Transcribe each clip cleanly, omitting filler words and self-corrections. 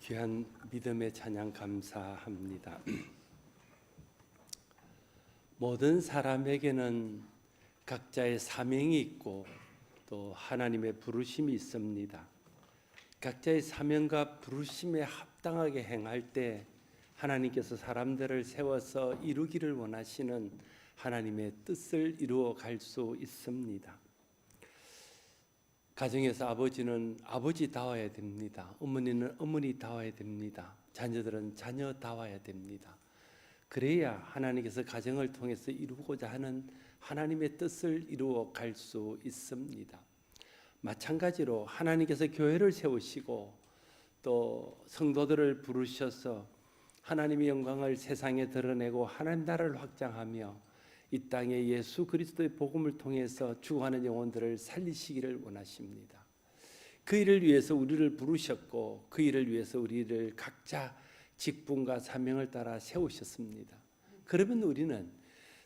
귀한 믿음의 찬양 감사합니다. 모든 사람에게는 각자의 사명이 있고 또 하나님의 부르심이 있습니다. 각자의 사명과 부르심에 합당하게 행할 때 하나님께서 사람들을 세워서 이루기를 원하시는 하나님의 뜻을 이루어 갈 수 있습니다. 가정에서 아버지는 아버지다워야 됩니다. 어머니는 어머니다워야 됩니다. 자녀들은 자녀다워야 됩니다. 그래야 하나님께서 가정을 통해서 이루고자 하는 하나님의 뜻을 이루어 갈 수 있습니다. 마찬가지로 하나님께서 교회를 세우시고 또 성도들을 부르셔서 하나님의 영광을 세상에 드러내고 하나님 나라를 확장하며 이 땅에 예수 그리스도의 복음을 통해서 죽어가는 영혼들을 살리시기를 원하십니다. 그 일을 위해서 우리를 부르셨고 그 일을 위해서 우리를 각자 직분과 사명을 따라 세우셨습니다. 그러면 우리는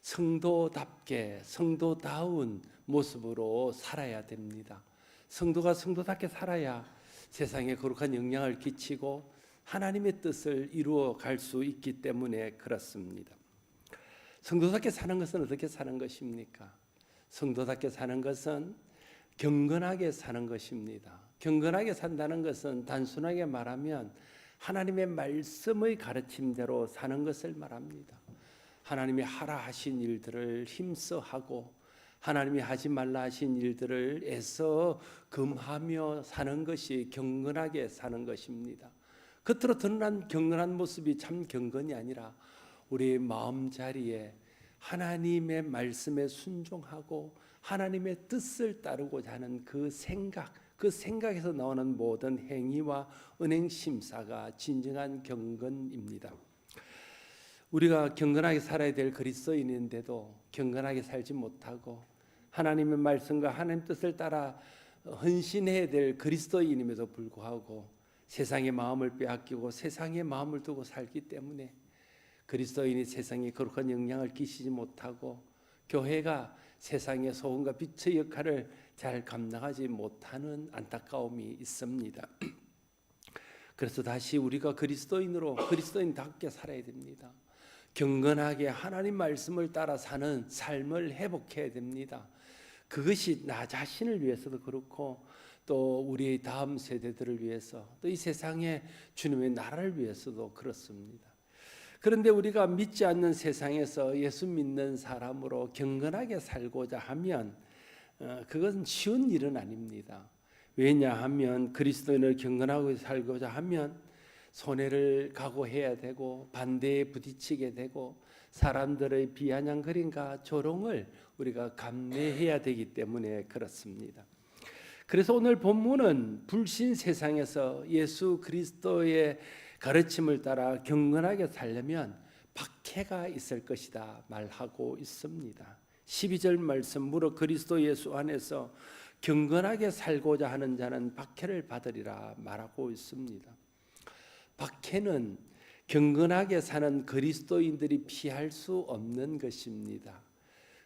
성도답게 성도다운 모습으로 살아야 됩니다. 성도가 성도답게 살아야 세상에 거룩한 영향을 끼치고 하나님의 뜻을 이루어 갈 수 있기 때문에 그렇습니다. 성도답게 사는 것은 어떻게 사는 것입니까? 성도답게 사는 것은 경건하게 사는 것입니다. 경건하게 산다는 것은 단순하게 말하면 하나님의 말씀의 가르침대로 사는 것을 말합니다. 하나님이 하라 하신 일들을 힘써 하고 하나님이 하지 말라 하신 일들을 애써 금하며 사는 것이 경건하게 사는 것입니다. 겉으로 드러난 경건한 모습이 참 경건이 아니라 우리의 마음자리에 하나님의 말씀에 순종하고 하나님의 뜻을 따르고자 하는 그 생각에서 나오는 모든 행위와 은행심사가 진정한 경건입니다. 우리가 경건하게 살아야 될 그리스도인인데도 경건하게 살지 못하고 하나님의 말씀과 하나님의 뜻을 따라 헌신해야 될 그리스도인임에도 불구하고 세상의 마음을 빼앗기고 세상의 마음을 두고 살기 때문에 그리스도인이 세상에 거룩한 영향을 끼치지 못하고 교회가 세상의 소금과 빛의 역할을 잘 감당하지 못하는 안타까움이 있습니다. 그래서 다시 우리가 그리스도인답게 살아야 됩니다. 경건하게 하나님 말씀을 따라 사는 삶을 회복해야 됩니다. 그것이 나 자신을 위해서도 그렇고 또 우리의 다음 세대들을 위해서 또 이 세상의 주님의 나라를 위해서도 그렇습니다. 그런데 우리가 믿지 않는 세상에서 예수 믿는 사람으로 경건하게 살고자 하면 그것은 쉬운 일은 아닙니다. 왜냐하면 그리스도인을 경건하게 살고자 하면 손해를 각오해야 되고 반대에 부딪히게 되고 사람들의 비아냥거림과 조롱을 우리가 감내해야 되기 때문에 그렇습니다. 그래서 오늘 본문은 불신 세상에서 예수 그리스도의 가르침을 따라 경건하게 살려면 박해가 있을 것이다 말하고 있습니다. 12절 말씀 무릇 그리스도 예수 안에서 경건하게 살고자 하는 자는 박해를 받으리라 말하고 있습니다. 박해는 경건하게 사는 그리스도인들이 피할 수 없는 것입니다.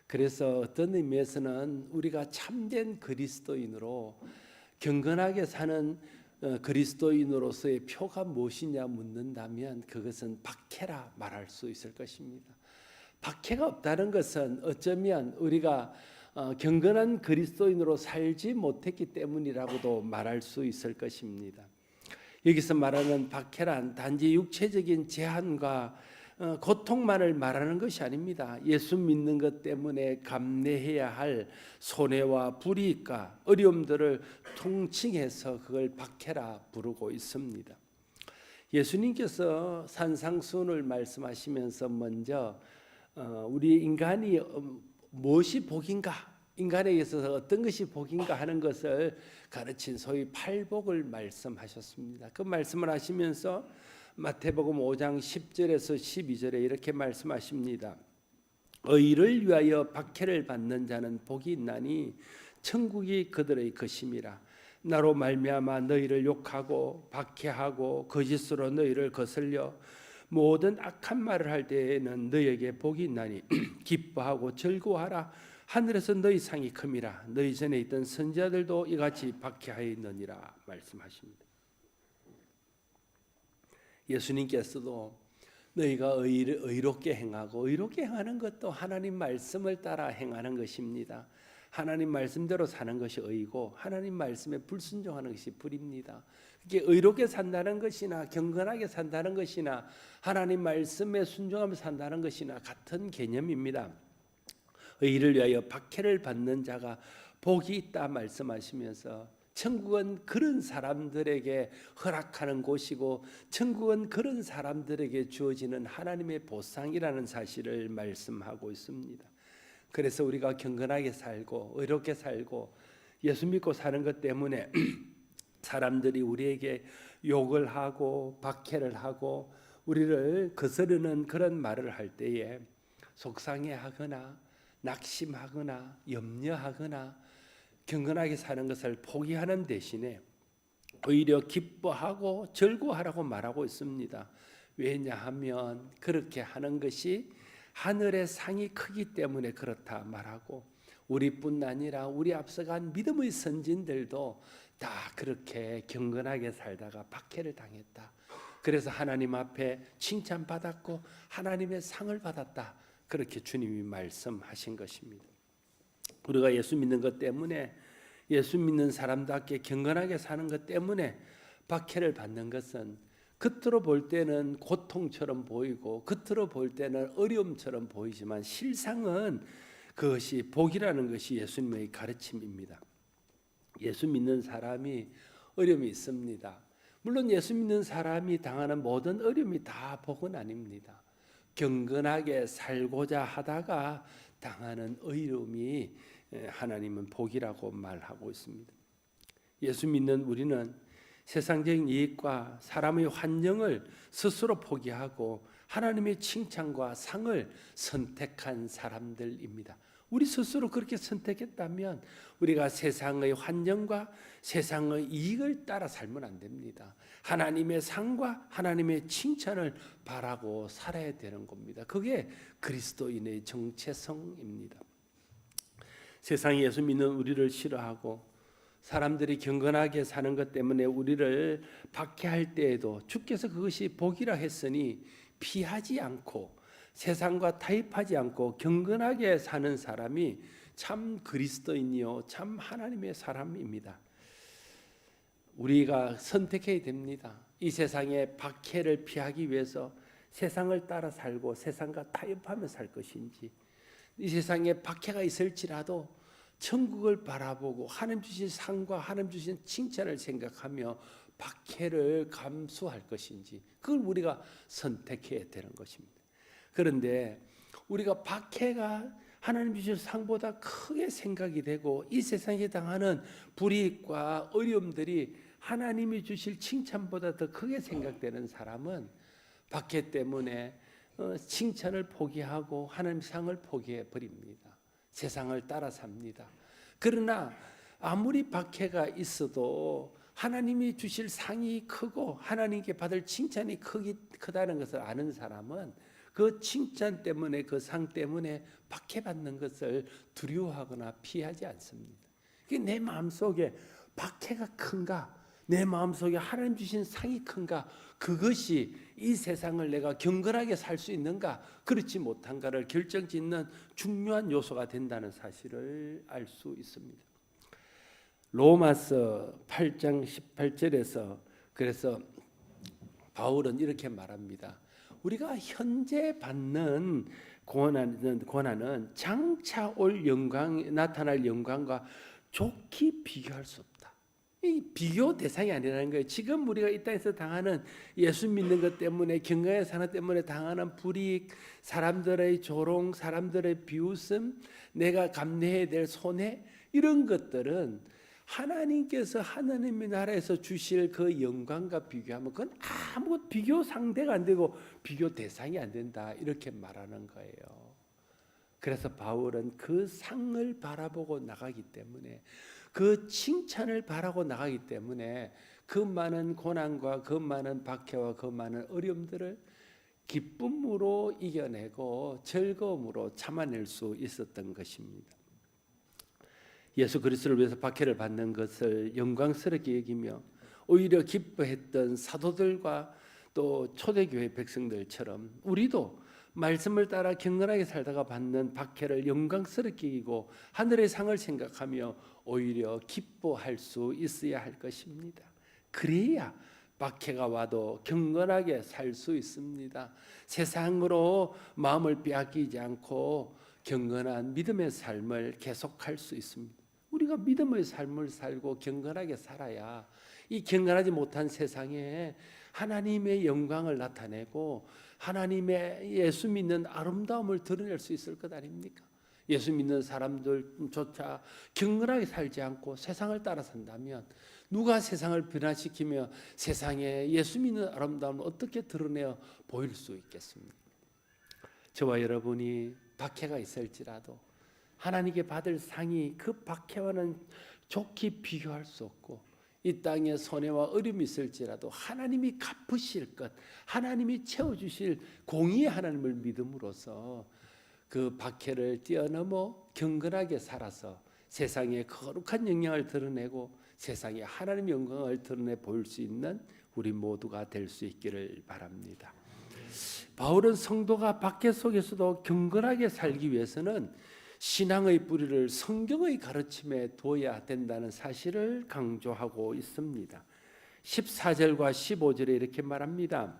그래서 어떤 의미에서는 우리가 참된 그리스도인으로 경건하게 사는 그리스도인으로서의 표가 무엇이냐 묻는다면 그것은 박해라 말할 수 있을 것입니다. 박해가 없다는 것은 어쩌면 우리가 경건한 그리스도인으로 살지 못했기 때문이라고도 말할 수 있을 것입니다. 여기서 말하는 박해란 단지 육체적인 제한과 고통만을 말하는 것이 아닙니다. 예수 믿는 것 때문에 감내해야 할 손해와 불이익과 어려움들을 통칭해서 그걸 박해라 부르고 있습니다. 예수님께서 산상수훈을 말씀하시면서 먼저 우리 인간이 무엇이 복인가, 인간에 있어서 어떤 것이 복인가 하는 것을 가르친 소위 팔복을 말씀하셨습니다. 그 말씀을 하시면서 마태복음 5장 10절에서 12절에 이렇게 말씀하십니다. 의를 위하여 박해를 받는 자는 복이 있나니 천국이 그들의 것임이라. 나로 말미암아 너희를 욕하고 박해하고 거짓으로 너희를 거슬려 모든 악한 말을 할 때에는 너희에게 복이 있나니 기뻐하고 즐거워하라. 하늘에서 너희 상이 큼이라. 너희 전에 있던 선지자들도 이같이 박해하였느니라 말씀하십니다. 예수님께서도 너희가 의롭게 행하고, 의롭게 행하는 것도 하나님 말씀을 따라 행하는 것입니다. 하나님 말씀대로 사는 것이 의고 하나님 말씀에 불순종하는 것이 불입니다. 이게 의롭게 산다는 것이나 경건하게 산다는 것이나 하나님 말씀에 순종하며 산다는 것이나 같은 개념입니다. 의를 위하여 박해를 받는 자가 복이 있다 말씀하시면서, 천국은 그런 사람들에게 허락하는 곳이고 천국은 그런 사람들에게 주어지는 하나님의 보상이라는 사실을 말씀하고 있습니다. 그래서 우리가 경건하게 살고 의롭게 살고 예수 믿고 사는 것 때문에 사람들이 우리에게 욕을 하고 박해를 하고 우리를 거스르는 그런 말을 할 때에 속상해하거나 낙심하거나 염려하거나 경건하게 사는 것을 포기하는 대신에 오히려 기뻐하고 즐거워하라고 말하고 있습니다. 왜냐하면 그렇게 하는 것이 하늘의 상이 크기 때문에 그렇다 말하고, 우리뿐 아니라 우리 앞서간 믿음의 선진들도 다 그렇게 경건하게 살다가 박해를 당했다. 그래서 하나님 앞에 칭찬받았고 하나님의 상을 받았다. 그렇게 주님이 말씀하신 것입니다. 우리가 예수 믿는 것 때문에, 예수 믿는 사람답게 경건하게 사는 것 때문에 박해를 받는 것은 겉으로 볼 때는 고통처럼 보이고 겉으로 볼 때는 어려움처럼 보이지만 실상은 그것이 복이라는 것이 예수님의 가르침입니다. 예수 믿는 사람이 어려움이 있습니다. 물론 예수 믿는 사람이 당하는 모든 어려움이 다 복은 아닙니다. 경건하게 살고자 하다가 당하는 어려움이 하나님은 복이라고 말하고 있습니다. 예수 믿는 우리는 세상적인 이익과 사람의 환경을 스스로 포기하고 하나님의 칭찬과 상을 선택한 사람들입니다. 우리 스스로 그렇게 선택했다면 우리가 세상의 환경과 세상의 이익을 따라 살면 안 됩니다. 하나님의 상과 하나님의 칭찬을 바라고 살아야 되는 겁니다. 그게 그리스도인의 정체성입니다. 세상이 예수 믿는 우리를 싫어하고 사람들이 경건하게 사는 것 때문에 우리를 박해할 때에도 주께서 그것이 복이라 했으니 피하지 않고 세상과 타협하지 않고 경건하게 사는 사람이 참 그리스도인이요 참 하나님의 사람입니다. 우리가 선택해야 됩니다. 이 세상의 박해를 피하기 위해서 세상을 따라 살고 세상과 타협하며 살 것인지, 이 세상에 박해가 있을지라도 천국을 바라보고 하나님 주신 상과 하나님 주신 칭찬을 생각하며 박해를 감수할 것인지, 그걸 우리가 선택해야 되는 것입니다. 그런데 우리가 박해가 하나님 주신 상보다 크게 생각이 되고 이 세상에 당하는 불이익과 어려움들이 하나님이 주실 칭찬보다 더 크게 생각되는 사람은 박해 때문에 칭찬을 포기하고 하나님 상을 포기해 버립니다. 세상을 따라 삽니다. 그러나 아무리 박해가 있어도 하나님이 주실 상이 크고 하나님께 받을 칭찬이 크다는 것을 아는 사람은 그 칭찬 때문에 그 상 때문에 박해받는 것을 두려워하거나 피하지 않습니다. 내 마음속에 박해가 큰가, 내 마음속에 하나님 주신 상이 큰가, 그것이 이 세상을 내가 경건하게 살 수 있는가 그렇지 못한가를 결정짓는 중요한 요소가 된다는 사실을 알 수 있습니다. 로마서 8장 18절에서 그래서 바울은 이렇게 말합니다. 우리가 현재 받는 고난은 장차 올 영광, 나타날 영광과 좋게 비교할 수 없다. 이 비교 대상이 아니라는 거예요. 지금 우리가 이 땅에서 당하는 예수 믿는 것 때문에 경건의 사람 때문에 당하는 불이익, 사람들의 조롱, 사람들의 비웃음, 내가 감내해야 될 손해, 이런 것들은 하나님께서 하나님의 나라에서 주실 그 영광과 비교하면 그건 아무 비교 상대가 안 되고 비교 대상이 안 된다, 이렇게 말하는 거예요. 그래서 바울은 그 상을 바라보고 나가기 때문에, 그 칭찬을 바라고 나가기 때문에 그 많은 고난과 그 많은 박해와 그 많은 어려움들을 기쁨으로 이겨내고 즐거움으로 참아낼 수 있었던 것입니다. 예수 그리스도를 위해서 박해를 받는 것을 영광스럽게 여기며 오히려 기뻐했던 사도들과 또 초대교회 백성들처럼 우리도 말씀을 따라 경건하게 살다가 받는 박해를 영광스럽게 이기고 하늘의 상을 생각하며 오히려 기뻐할 수 있어야 할 것입니다. 그래야 박해가 와도 경건하게 살 수 있습니다. 세상으로 마음을 빼앗기지 않고 경건한 믿음의 삶을 계속할 수 있습니다. 우리가 믿음의 삶을 살고 경건하게 살아야 이 경건하지 못한 세상에 하나님의 영광을 나타내고 하나님의 예수 믿는 아름다움을 드러낼 수 있을 것 아닙니까? 예수 믿는 사람들조차 경건하게 살지 않고 세상을 따라 산다면 누가 세상을 변화시키며 세상에 예수 믿는 아름다움을 어떻게 드러내어 보일 수 있겠습니까? 저와 여러분이 박해가 있을지라도 하나님께 받을 상이 그 박해와는 좋게 비교할 수 없고 이 땅에 손해와 어려움이 있을지라도 하나님이 갚으실 것, 하나님이 채워주실 공의의 하나님을 믿음으로써 그 박해를 뛰어넘어 경건하게 살아서 세상에 거룩한 영향을 드러내고 세상에 하나님의 영광을 드러내 보일 수 있는 우리 모두가 될 수 있기를 바랍니다. 바울은 성도가 박해 속에서도 경건하게 살기 위해서는 신앙의 뿌리를 성경의 가르침에 둬야 된다는 사실을 강조하고 있습니다. 14절과 15절에 이렇게 말합니다.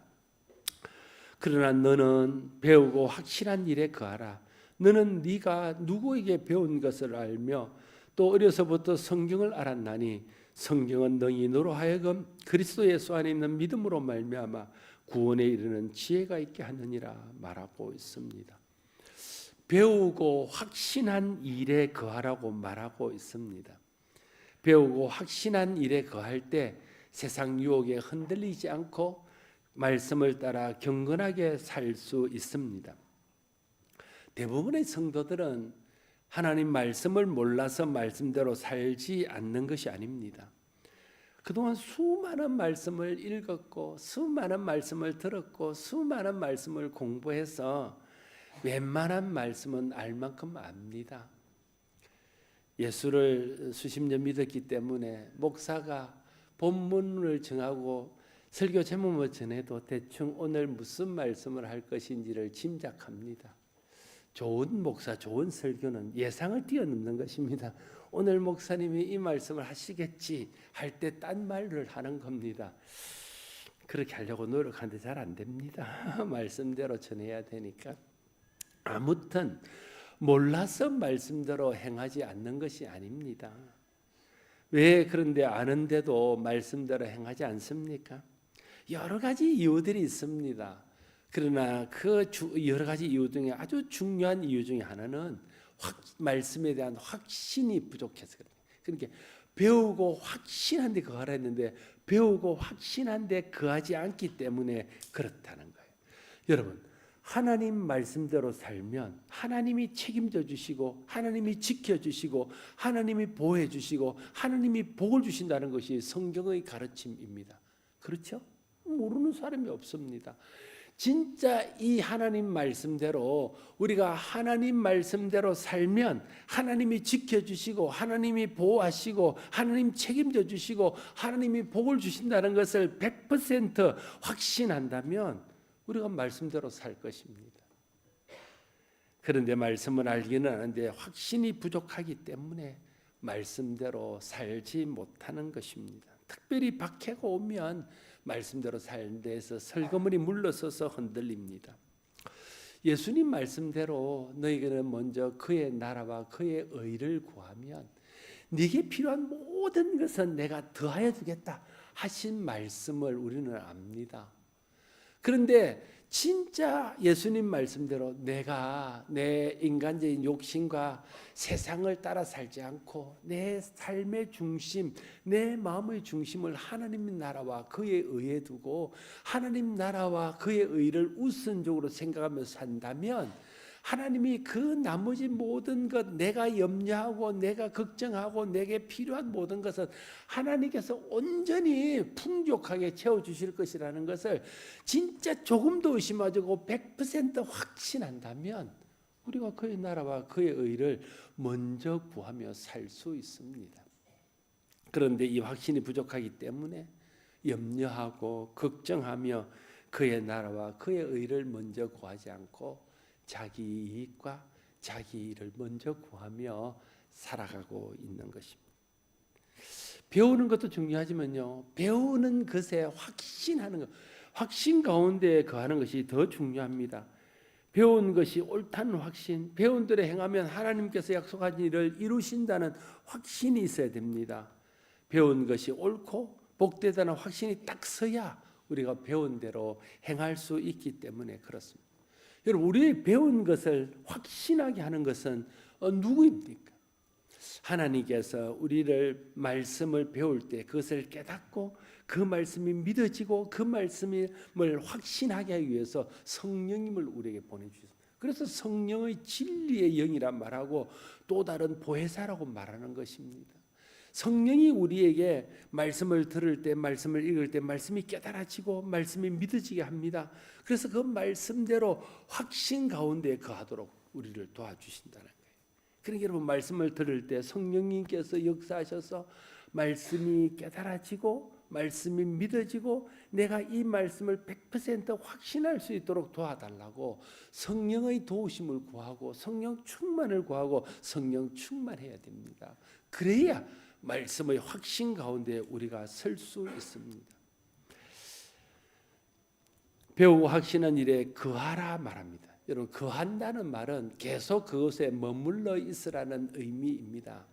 그러나 너는 배우고 확실한 일에 거하라. 너는 네가 누구에게 배운 것을 알며 또 어려서부터 성경을 알았나니 성경은 너희 너로 하여금 그리스도 예수 안에 있는 믿음으로 말미암아 구원에 이르는 지혜가 있게 하느니라 말하고 있습니다. 배우고 확신한 일에 거하라고 말하고 있습니다. 배우고 확신한 일에 거할 때 세상 유혹에 흔들리지 않고 말씀을 따라 경건하게 살 수 있습니다. 대부분의 성도들은 하나님 말씀을 몰라서 말씀대로 살지 않는 것이 아닙니다. 그동안 수많은 말씀을 읽었고 수많은 말씀을 들었고 수많은 말씀을 공부해서 웬만한 말씀은 알 만큼 압니다. 예수를 수십 년 믿었기 때문에 목사가 본문을 정하고 설교 제목을 전해도 대충 오늘 무슨 말씀을 할 것인지를 짐작합니다. 좋은 목사, 좋은 설교는 예상을 뛰어넘는 것입니다. 오늘 목사님이 이 말씀을 하시겠지 할 때 딴 말을 하는 겁니다. 그렇게 하려고 노력하는데 잘 안 됩니다. 말씀대로 전해야 되니까. 아무튼 몰라서 말씀대로 행하지 않는 것이 아닙니다. 왜 그런데 아는데도 말씀대로 행하지 않습니까? 여러 가지 이유들이 있습니다. 그러나 그 여러 가지 이유 중에 아주 중요한 이유 중에 하나는 말씀에 대한 확신이 부족해서 그래요. 그러니까 배우고 확신한 데 거하라 했는데 배우고 확신한 데 거하지 않기 때문에 그렇다는 거예요. 여러분, 하나님 말씀대로 살면 하나님이 책임져 주시고 하나님이 지켜주시고 하나님이 보호해 주시고 하나님이 복을 주신다는 것이 성경의 가르침입니다. 그렇죠? 모르는 사람이 없습니다. 진짜 이 하나님 말씀대로 우리가 하나님 말씀대로 살면 하나님이 지켜주시고 하나님이 보호하시고 하나님 책임져 주시고 하나님이 복을 주신다는 것을 100% 확신한다면 우리가 말씀대로 살 것입니다. 그런데 말씀을 알기는 아는데 확신이 부족하기 때문에 말씀대로 살지 못하는 것입니다. 특별히 박해가 오면 말씀대로 사는 데에서 설거물이 물러서서 흔들립니다. 예수님 말씀대로 너희는 먼저 그의 나라와 그의 의를 구하면 네게 필요한 모든 것은 내가 더하여 주겠다 하신 말씀을 우리는 압니다. 그런데 진짜 예수님 말씀대로 내가 내 인간적인 욕심과 세상을 따라 살지 않고 내 삶의 중심, 내 마음의 중심을 하나님 나라와 그의 의에 두고 하나님 나라와 그의 의를 우선적으로 생각하며 산다면 하나님이 그 나머지 모든 것 내가 염려하고 내가 걱정하고 내게 필요한 모든 것은 하나님께서 온전히 풍족하게 채워주실 것이라는 것을 진짜 조금도 의심하지 않고 100% 확신한다면 우리가 그의 나라와 그의 의를 먼저 구하며 살 수 있습니다. 그런데 이 확신이 부족하기 때문에 염려하고 걱정하며 그의 나라와 그의 의를 먼저 구하지 않고 자기 이익과 자기 일을 먼저 구하며 살아가고 있는 것입니다. 배우는 것도 중요하지만요, 배우는 것에 확신하는 것, 확신 가운데 거하는 것이 더 중요합니다. 배운 것이 옳다는 확신, 배운 대로 행하면 하나님께서 약속하신 일을 이루신다는 확신이 있어야 됩니다. 배운 것이 옳고 복되다는 확신이 딱 서야 우리가 배운 대로 행할 수 있기 때문에 그렇습니다. 여러분, 우리 배운 것을 확신하게 하는 것은 누구입니까? 하나님께서 우리를 말씀을 배울 때 그것을 깨닫고 그 말씀이 믿어지고 그 말씀을 확신하게 하기 위해서 성령님을 우리에게 보내주셨습니다. 그래서 성령의 진리의 영이라 말하고 또 다른 보혜사라고 말하는 것입니다. 성령이 우리에게 말씀을 들을 때, 말씀을 읽을 때 말씀이 깨달아지고 말씀이 믿어지게 합니다. 그래서 그 말씀대로 확신 가운데 거하도록 우리를 도와주신다는 거예요. 그러니까 여러분, 말씀을 들을 때 성령님께서 역사하셔서 말씀이 깨달아지고 말씀이 믿어지고 내가 이 말씀을 100% 확신할 수 있도록 도와달라고 성령의 도우심을 구하고 성령 충만을 구하고 성령 충만해야 됩니다. 그래야 말씀의 확신 가운데 우리가 설 수 있습니다. 배우고 확신한 일에 거하라 말합니다. 여러분, 거한다는 말은 계속 그것에 머물러 있으라는 의미입니다.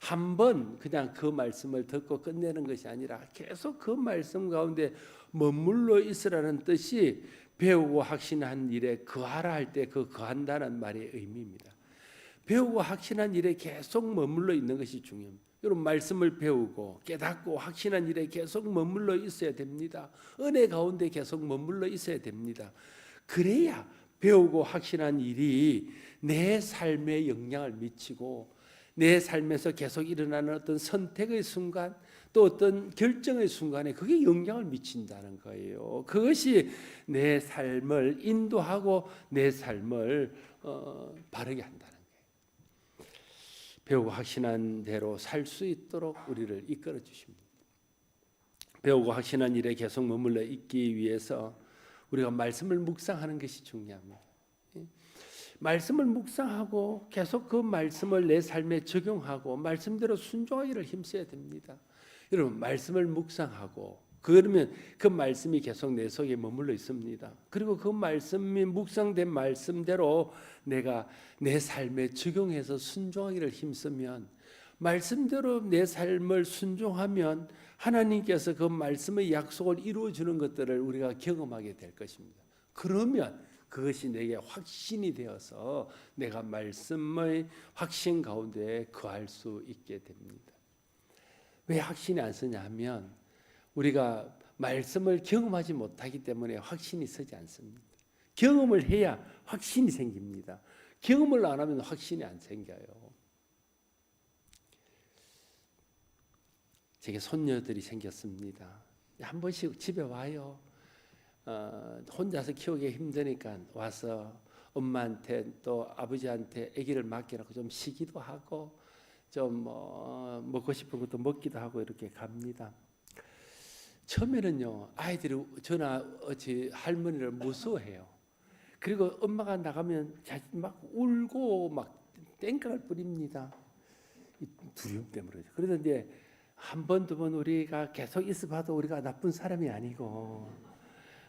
한번 그냥 그 말씀을 듣고 끝내는 것이 아니라 계속 그 말씀 가운데 머물러 있으라는 뜻이 배우고 확신한 일에 거하라 할 때 그 거한다는 말의 의미입니다. 배우고 확신한 일에 계속 머물러 있는 것이 중요합니다. 여러분, 말씀을 배우고 깨닫고 확신한 일에 계속 머물러 있어야 됩니다. 은혜 가운데 계속 머물러 있어야 됩니다. 그래야 배우고 확신한 일이 내 삶에 영향을 미치고 내 삶에서 계속 일어나는 어떤 선택의 순간 또 어떤 결정의 순간에 그게 영향을 미친다는 거예요. 그것이 내 삶을 인도하고 내 삶을 바르게 한다는 거예요. 배우고 확신한 대로 살 수 있도록 우리를 이끌어 주십니다. 배우고 확신한 일에 계속 머물러 있기 위해서 우리가 말씀을 묵상하는 것이 중요합니다. 말씀을 묵상하고 계속 그 말씀을 내 삶에 적용하고 말씀대로 순종하기를 힘써야 됩니다. 여러분, 말씀을 묵상하고 그러면 그 말씀이 계속 내 속에 머물러 있습니다. 그리고 그 말씀이 묵상된 말씀대로 내가 내 삶에 적용해서 순종하기를 힘쓰면 말씀대로 내 삶을 순종하면 하나님께서 그 말씀의 약속을 이루어 주는 것들을 우리가 경험하게 될 것입니다. 그러면 그것이 내게 확신이 되어서 내가 말씀의 확신 가운데 거할 수 있게 됩니다. 왜 확신이 안 서냐 하면 우리가 말씀을 경험하지 못하기 때문에 확신이 서지 않습니다. 경험을 해야 확신이 생깁니다. 경험을 안 하면 확신이 안 생겨요. 제게 손녀들이 생겼습니다. 한 번씩 집에 와요. 혼자서 키우기 힘드니까 와서 엄마한테 또 아버지한테 아기를 맡겨놓고 좀 쉬기도 하고 좀 먹고 싶은 것도 먹기도 하고 이렇게 갑니다. 처음에는요, 아이들이 저나 할머니를 무서워해요. 그리고 엄마가 나가면 막 울고 막 땡깡을 부립니다. 두려움 때문에. 그래서 이제 한 번, 두 번 우리가 계속 있어봐도 우리가 나쁜 사람이 아니고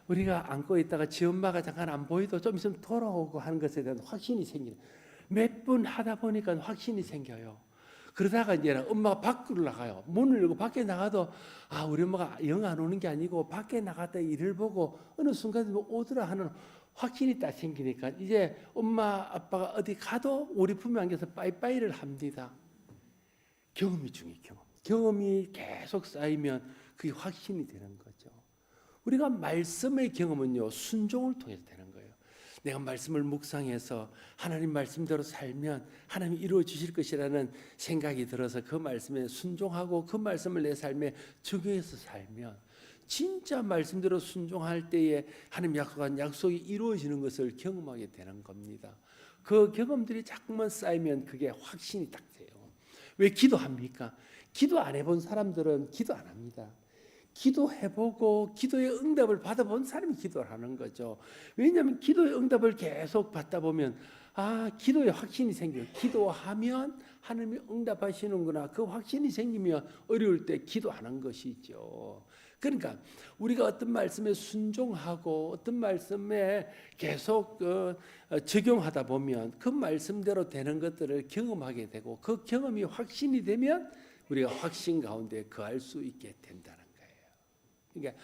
우리가 안고 있다가 지 엄마가 잠깐 안 보이도 좀 있으면 돌아오고 하는 것에 대한 확신이 생기는, 몇 번 하다 보니까 확신이 생겨요. 그러다가 이제 엄마가 밖으로 나가요. 문을 열고 밖에 나가도 우리 엄마가 영 안 오는 게 아니고 밖에 나갔다 일을 보고 어느 순간 오더라 하는 확신이 딱 생기니까 이제 엄마 아빠가 어디 가도 우리 품에 안겨서 빠이빠이를 합니다. 경험이 중요해요. 경험이 계속 쌓이면 그게 확신이 되는 거죠. 우리가 말씀의 경험은요, 순종을 통해서 되는 거예요. 내가 말씀을 묵상해서 하나님 말씀대로 살면 하나님이 이루어 주실 것이라는 생각이 들어서 그 말씀에 순종하고 그 말씀을 내 삶에 적용해서 살면 진짜 말씀대로 순종할 때에 하나님 약속한 약속이 이루어지는 것을 경험하게 되는 겁니다. 그 경험들이 자꾸만 쌓이면 그게 확신이 딱 돼요. 왜 기도합니까? 기도 안 해본 사람들은 기도 안 합니다. 기도해보고 기도의 응답을 받아본 사람이 기도를 하는 거죠. 왜냐하면 기도의 응답을 계속 받다 보면 기도에 확신이 생겨요. 기도하면 하나님이 응답하시는구나. 그 확신이 생기면 어려울 때 기도하는 것이죠. 그러니까 우리가 어떤 말씀에 순종하고 어떤 말씀에 계속 적용하다 보면 그 말씀대로 되는 것들을 경험하게 되고 그 경험이 확신이 되면 우리가 확신 가운데 거할 수 있게 된다는 거예요. 그러니까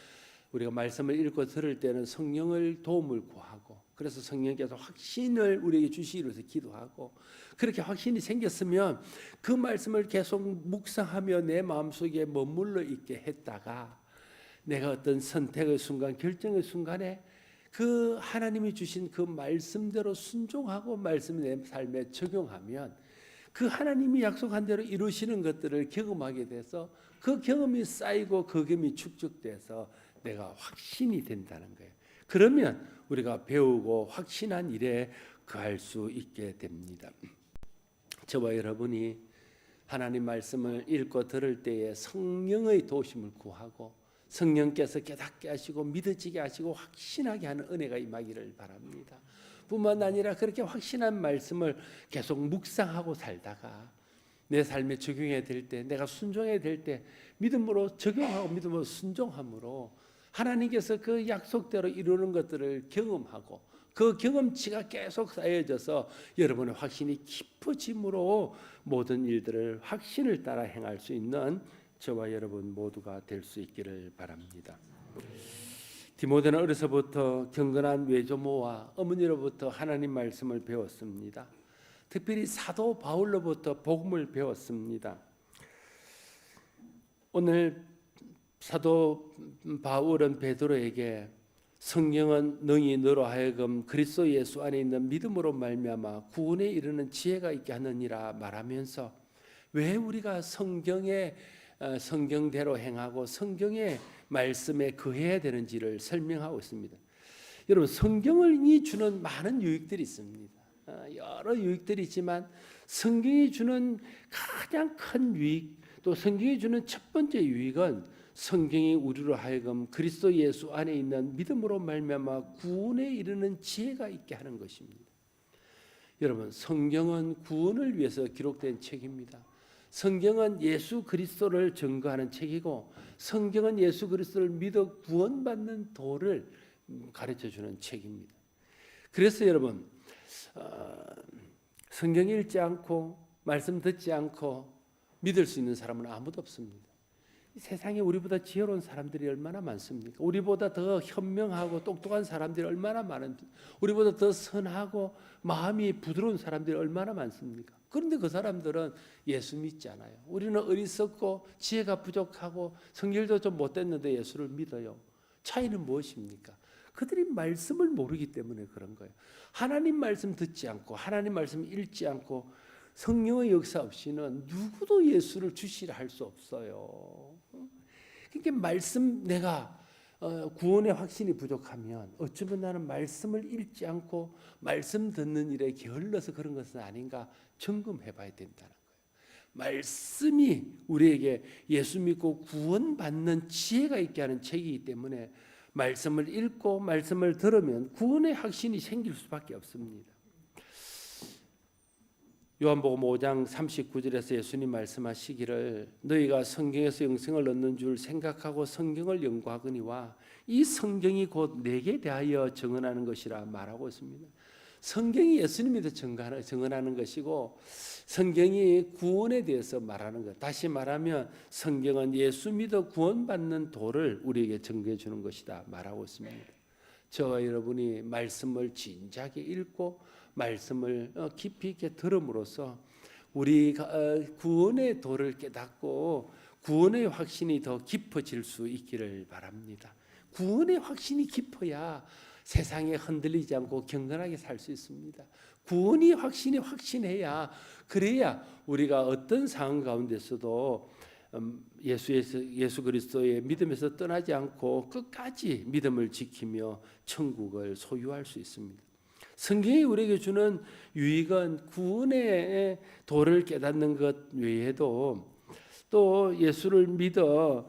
우리가 말씀을 읽고 들을 때는 성령을 도움을 구하고 그래서 성령께서 확신을 우리에게 주시기 위해서 기도하고 그렇게 확신이 생겼으면 그 말씀을 계속 묵상하며 내 마음속에 머물러 있게 했다가 내가 어떤 선택의 순간, 결정의 순간에 그 하나님이 주신 그 말씀대로 순종하고 말씀을 내 삶에 적용하면 그 하나님이 약속한 대로 이루시는 것들을 경험하게 돼서 그 경험이 쌓이고 그 경험이 축적돼서 내가 확신이 된다는 거예요. 그러면 우리가 배우고 확신한 일에 거할 수 있게 됩니다. 저와 여러분이 하나님 말씀을 읽고 들을 때에 성령의 도우심을 구하고 성령께서 깨닫게 하시고 믿어지게 하시고 확신하게 하는 은혜가 임하기를 바랍니다. 뿐만 아니라 그렇게 확신한 말씀을 계속 묵상하고 살다가 내 삶에 적용해야 될 때, 내가 순종해야 될 때 믿음으로 적용하고 믿음으로 순종함으로 하나님께서 그 약속대로 이루는 것들을 경험하고 그 경험치가 계속 쌓여져서 여러분의 확신이 깊어짐으로 모든 일들을 확신을 따라 행할 수 있는 저와 여러분 모두가 될 수 있기를 바랍니다. 디모데는 어려서부터 경건한 외조모와 어머니로부터 하나님 말씀을 배웠습니다. 특별히 사도 바울로부터 복음을 배웠습니다. 오늘 사도 바울은 베드로에게 성경은 능히 너로 하여금 그리스도 예수 안에 있는 믿음으로 말미암아 구원에 이르는 지혜가 있게 하느니라 말하면서 왜 우리가 성경대로 행하고 성경의 말씀에 거해야 되는지를 설명하고 있습니다. 여러분 성경이 주는 많은 유익들이 있습니다. 여러 유익들이 있지만 성경이 주는 가장 큰 유익 또 성경이 주는 첫 번째 유익은 성경이 우리로 하여금 그리스도 예수 안에 있는 믿음으로 말미암아 구원에 이르는 지혜가 있게 하는 것입니다. 여러분 성경은 구원을 위해서 기록된 책입니다. 성경은 예수 그리스도를 증거하는 책이고 성경은 예수 그리스도를 믿어 구원받는 도를 가르쳐주는 책입니다. 그래서 여러분 성경 읽지 않고 말씀 듣지 않고 믿을 수 있는 사람은 아무도 없습니다. 세상에 우리보다 지혜로운 사람들이 얼마나 많습니까? 우리보다 더 현명하고 똑똑한 사람들이 얼마나 많은데 우리보다 더 선하고 마음이 부드러운 사람들이 얼마나 많습니까? 그런데 그 사람들은 예수 믿지 않아요. 우리는 어리석고 지혜가 부족하고 성질도 좀 못됐는데 예수를 믿어요. 차이는 무엇입니까? 그들이 말씀을 모르기 때문에 그런 거예요. 하나님 말씀 듣지 않고 하나님 말씀 읽지 않고 성령의 역사 없이는 누구도 예수를 주시라 할 수 없어요. 그러니까 말씀 내가 구원의 확신이 부족하면 어쩌면 나는 말씀을 읽지 않고 말씀 듣는 일에 게을러서 그런 것은 아닌가 점검해 봐야 된다는 거예요. 말씀이 우리에게 예수 믿고 구원받는 지혜가 있게 하는 책이기 때문에 말씀을 읽고 말씀을 들으면 구원의 확신이 생길 수밖에 없습니다. 요한복음 5장 39절에서 예수님 말씀하시기를 너희가 성경에서 영생을 얻는 줄 생각하고 성경을 연구하거니와 이 성경이 곧 내게 대하여 증언하는 것이라 말하고 있습니다. 성경이 예수님에 대해 증언하는 것이고 성경이 구원에 대해서 말하는 것. 다시 말하면 성경은 예수 믿어 구원받는 도를 우리에게 증거해 주는 것이다 말하고 있습니다. 저와 여러분이 말씀을 진지하게 읽고 말씀을 깊이 있게 들음으로써 우리가 구원의 도를 깨닫고 구원의 확신이 더 깊어질 수 있기를 바랍니다. 구원의 확신이 깊어야 세상에 흔들리지 않고 경건하게 살 수 있습니다. 구원이 확신해야 그래야 우리가 어떤 상황 가운데서도 예수 그리스도의 믿음에서 떠나지 않고 끝까지 믿음을 지키며 천국을 소유할 수 있습니다. 성경이 우리에게 주는 유익은 구원의 도를 깨닫는 것 외에도 또 예수를 믿어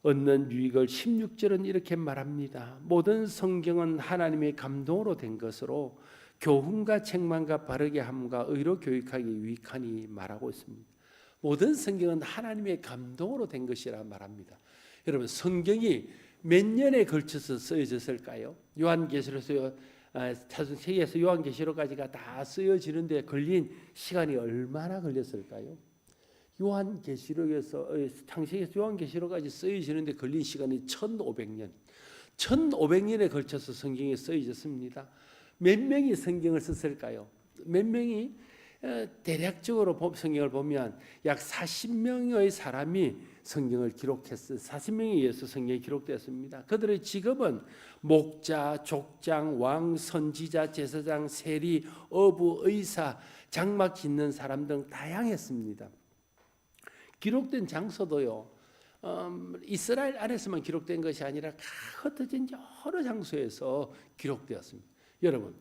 얻는 유익을 16절은 이렇게 말합니다. 모든 성경은 하나님의 감동으로 된 것으로 교훈과 책망과 바르게 함과 의로 교육하기 유익하니 말하고 있습니다. 모든 성경은 하나님의 감동으로 된 것이라 말합니다. 여러분, 성경이 몇 년에 걸쳐서 쓰여졌을까요? 요한계시록에서 창세기에서 요한계시록까지가 다 쓰여지는데 걸린 시간이 얼마나 걸렸을까요? 요한계시록에서 창세기에서 요한계시록까지 쓰여지는데 걸린 시간이 1500년. 1500년에 걸쳐서 성경이 쓰여졌습니다. 몇 명이 성경을 썼을까요? 몇 명이 대략적으로 성경을 보면 약 40명의 사람이 성경을 기록했어요. 40명에 의해서 성경이 기록되었습니다. 그들의 직업은 목자, 족장, 왕, 선지자, 제사장, 세리, 어부, 의사, 장막 짓는 사람 등 다양했습니다. 기록된 장소도요, 이스라엘 안에서만 기록된 것이 아니라 흩어진 여러 장소에서 기록되었습니다. 여러분,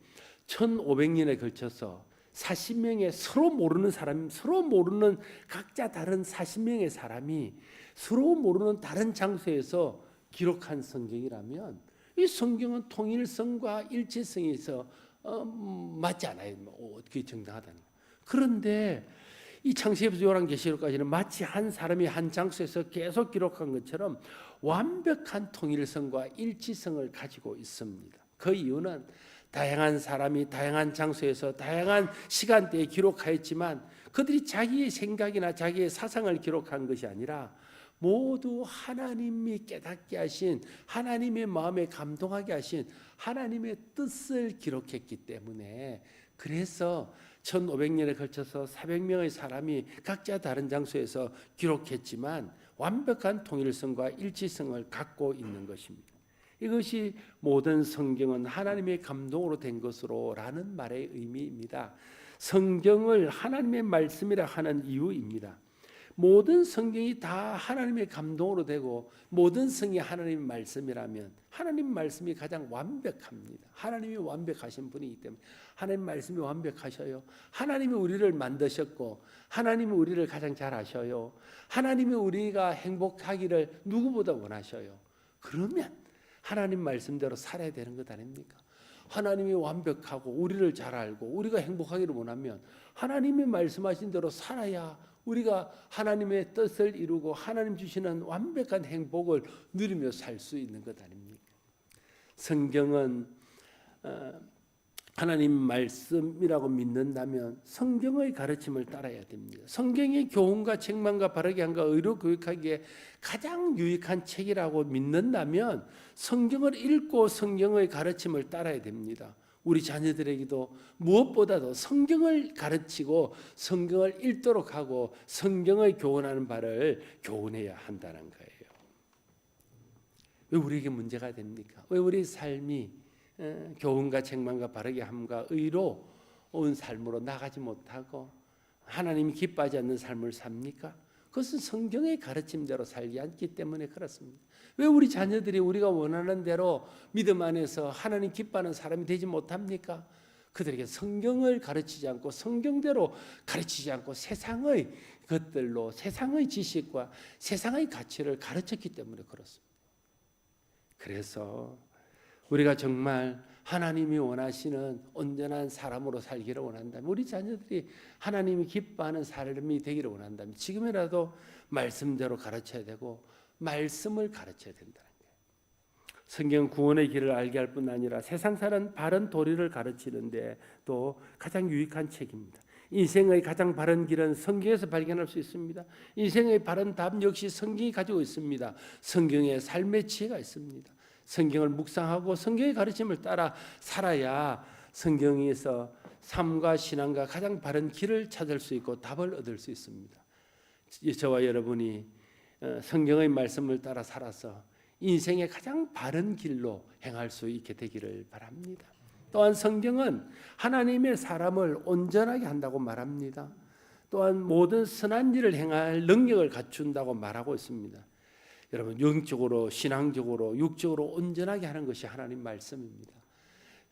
1500년에 걸쳐서 40명의 서로 모르는 사람, 서로 모르는 각자 다른 40명의 사람이 서로 모르는 다른 장소에서 기록한 성경이라면 이 성경은 통일성과 일치성에서 맞지 않아요. 어떻게 정당하다는 거예요. 그런데 이 창세기부터 요한계시록까지는 마치 한 사람이 한 장소에서 계속 기록한 것처럼 완벽한 통일성과 일치성을 가지고 있습니다. 그 이유는 다양한 사람이 다양한 장소에서 다양한 시간대에 기록하였지만 그들이 자기의 생각이나 자기의 사상을 기록한 것이 아니라 모두 하나님이 깨닫게 하신, 하나님의 마음에 감동하게 하신 하나님의 뜻을 기록했기 때문에, 그래서 1500년에 걸쳐서 400명의 사람이 각자 다른 장소에서 기록했지만 완벽한 통일성과 일치성을 갖고 있는 것입니다. 이것이 모든 성경은 하나님의 감동으로 된 것으로 라는 말의 의미입니다. 성경을 하나님의 말씀이라 하는 이유입니다. 모든 성경이 다 하나님의 감동으로 되고 모든 성이 하나님의 말씀이라면 하나님 말씀이 가장 완벽합니다. 하나님이 완벽하신 분이기 때문에 하나님 말씀이 완벽하셔요. 하나님이 우리를 만드셨고 하나님이 우리를 가장 잘 아셔요. 하나님이 우리가 행복하기를 누구보다 원하셔요. 그러면 하나님 말씀대로 살아야 되는 것 아닙니까? 하나님이 완벽하고 우리를 잘 알고 우리가 행복하기를 원하면 하나님이 말씀하신 대로 살아야 우리가 하나님의 뜻을 이루고 하나님 주시는 완벽한 행복을 누리며 살 수 있는 것 아닙니까? 성경은 하나님 말씀이라고 믿는다면 성경의 가르침을 따라야 됩니다. 성경의 교훈과 책망과 바르게 함과 의로 교육하기에 가장 유익한 책이라고 믿는다면 성경을 읽고 성경의 가르침을 따라야 됩니다. 우리 자녀들에게도 무엇보다도 성경을 가르치고 성경을 읽도록 하고 성경의 교훈하는 바를 교훈해야 한다는 거예요. 왜 우리에게 문제가 됩니까? 왜 우리 삶이 교훈과 책망과 바르게 함과 의로 온 삶으로 나가지 못하고 하나님이 기뻐하지 않는 삶을 삽니까? 그것은 성경의 가르침대로 살지 않기 때문에 그렇습니다. 왜 우리 자녀들이 우리가 원하는 대로 믿음 안에서 하나님 기뻐하는 사람이 되지 못합니까? 그들에게 성경을 가르치지 않고 성경대로 가르치지 않고 세상의 것들로 세상의 지식과 세상의 가치를 가르쳤기 때문에 그렇습니다. 그래서 우리가 정말 하나님이 원하시는 온전한 사람으로 살기를 원한다면, 우리 자녀들이 하나님이 기뻐하는 삶이 되기를 원한다면 지금이라도 말씀대로 가르쳐야 되고 말씀을 가르쳐야 된다는 거예요. 성경 구원의 길을 알게 할 뿐 아니라 세상 사는 바른 도리를 가르치는데 또 가장 유익한 책입니다. 인생의 가장 바른 길은 성경에서 발견할 수 있습니다. 인생의 바른 답 역시 성경이 가지고 있습니다. 성경에 삶의 지혜가 있습니다. 성경을 묵상하고 성경의 가르침을 따라 살아야 성경에서 삶과 신앙과 가장 바른 길을 찾을 수 있고 답을 얻을 수 있습니다. 저와 여러분이 성경의 말씀을 따라 살아서 인생의 가장 바른 길로 행할 수 있게 되기를 바랍니다. 또한 성경은 하나님의 사람을 온전하게 한다고 말합니다. 또한 모든 선한 일을 행할 능력을 갖춘다고 말하고 있습니다. 여러분, 영적으로, 신앙적으로, 육적으로 온전하게 하는 것이 하나님 말씀입니다.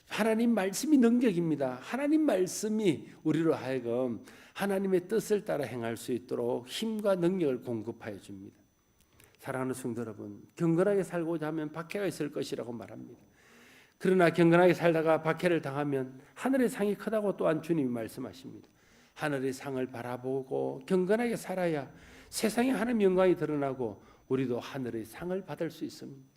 하나님 말씀이 능력입니다. 하나님 말씀이 우리로 하여금 하나님의 뜻을 따라 행할 수 있도록 힘과 능력을 공급하여 줍니다. 사랑하는 성도 여러분, 경건하게 살고자 하면 박해가 있을 것이라고 말합니다. 그러나 경건하게 살다가 박해를 당하면 하늘의 상이 크다고 또한 주님이 말씀하십니다. 하늘의 상을 바라보고 경건하게 살아야 세상에 하나님의 영광이 드러나고 우리도 하늘의 상을 받을 수 있습니다.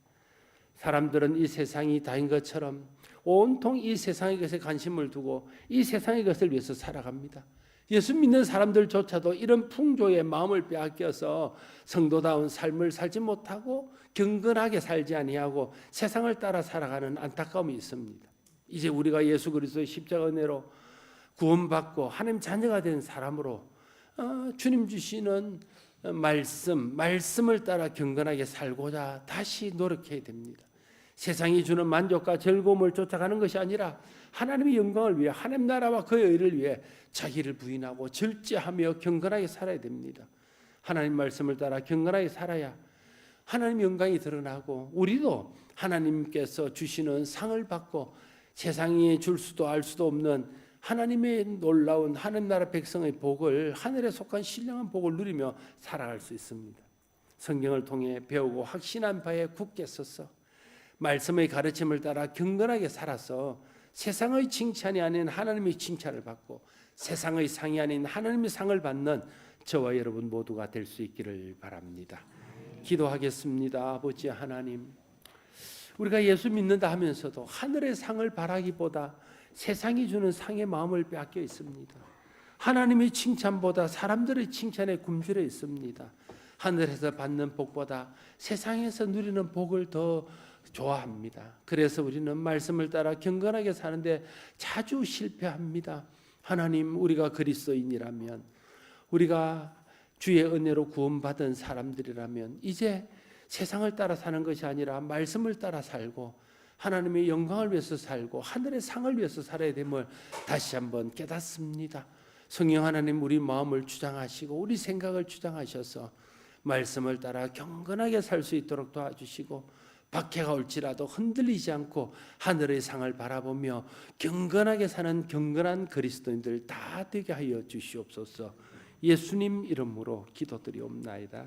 사람들은 이 세상이 다인 것처럼 온통 이 세상의 것에 관심을 두고 이 세상의 것을 위해서 살아갑니다. 예수 믿는 사람들조차도 이런 풍조의 마음을 빼앗겨서 성도다운 삶을 살지 못하고 경건하게 살지 아니하고 세상을 따라 살아가는 안타까움이 있습니다. 이제 우리가 예수 그리스도의 십자가 은혜로 구원받고 하나님 자녀가 된 사람으로 주님 주시는 말씀을 따라 경건하게 살고자 다시 노력해야 됩니다. 세상이 주는 만족과 즐거움을 쫓아가는 것이 아니라 하나님의 영광을 위해 하나님 나라와 그의 의를 위해 자기를 부인하고 절제하며 경건하게 살아야 됩니다. 하나님 말씀을 따라 경건하게 살아야 하나님의 영광이 드러나고 우리도 하나님께서 주시는 상을 받고 세상이 줄 수도 알 수도 없는 하나님의 놀라운 하나님 나라 백성의 복을, 하늘에 속한 신령한 복을 누리며 살아갈 수 있습니다. 성경을 통해 배우고 확신한 바에 굳게 서서 말씀의 가르침을 따라 경건하게 살아서 세상의 칭찬이 아닌 하나님의 칭찬을 받고 세상의 상이 아닌 하나님의 상을 받는 저와 여러분 모두가 될 수 있기를 바랍니다. 기도하겠습니다. 아버지 하나님, 우리가 예수 믿는다 하면서도 하늘의 상을 바라기보다 세상이 주는 상의 마음을 빼앗겨 있습니다. 하나님의 칭찬보다 사람들의 칭찬에 굶주려 있습니다. 하늘에서 받는 복보다 세상에서 누리는 복을 더 좋아합니다. 그래서 우리는 말씀을 따라 경건하게 사는데 자주 실패합니다. 하나님, 우리가 그리스도인이라면, 우리가 주의 은혜로 구원받은 사람들이라면 이제 세상을 따라 사는 것이 아니라 말씀을 따라 살고 하나님의 영광을 위해서 살고 하늘의 상을 위해서 살아야 됨을 다시 한번 깨닫습니다. 성령 하나님, 우리 마음을 주장하시고 우리 생각을 주장하셔서 말씀을 따라 경건하게 살 수 있도록 도와주시고 박해가 올지라도 흔들리지 않고 하늘의 상을 바라보며 경건하게 사는 경건한 그리스도인들 다 되게 하여 주시옵소서. 예수님 이름으로 기도드리옵나이다.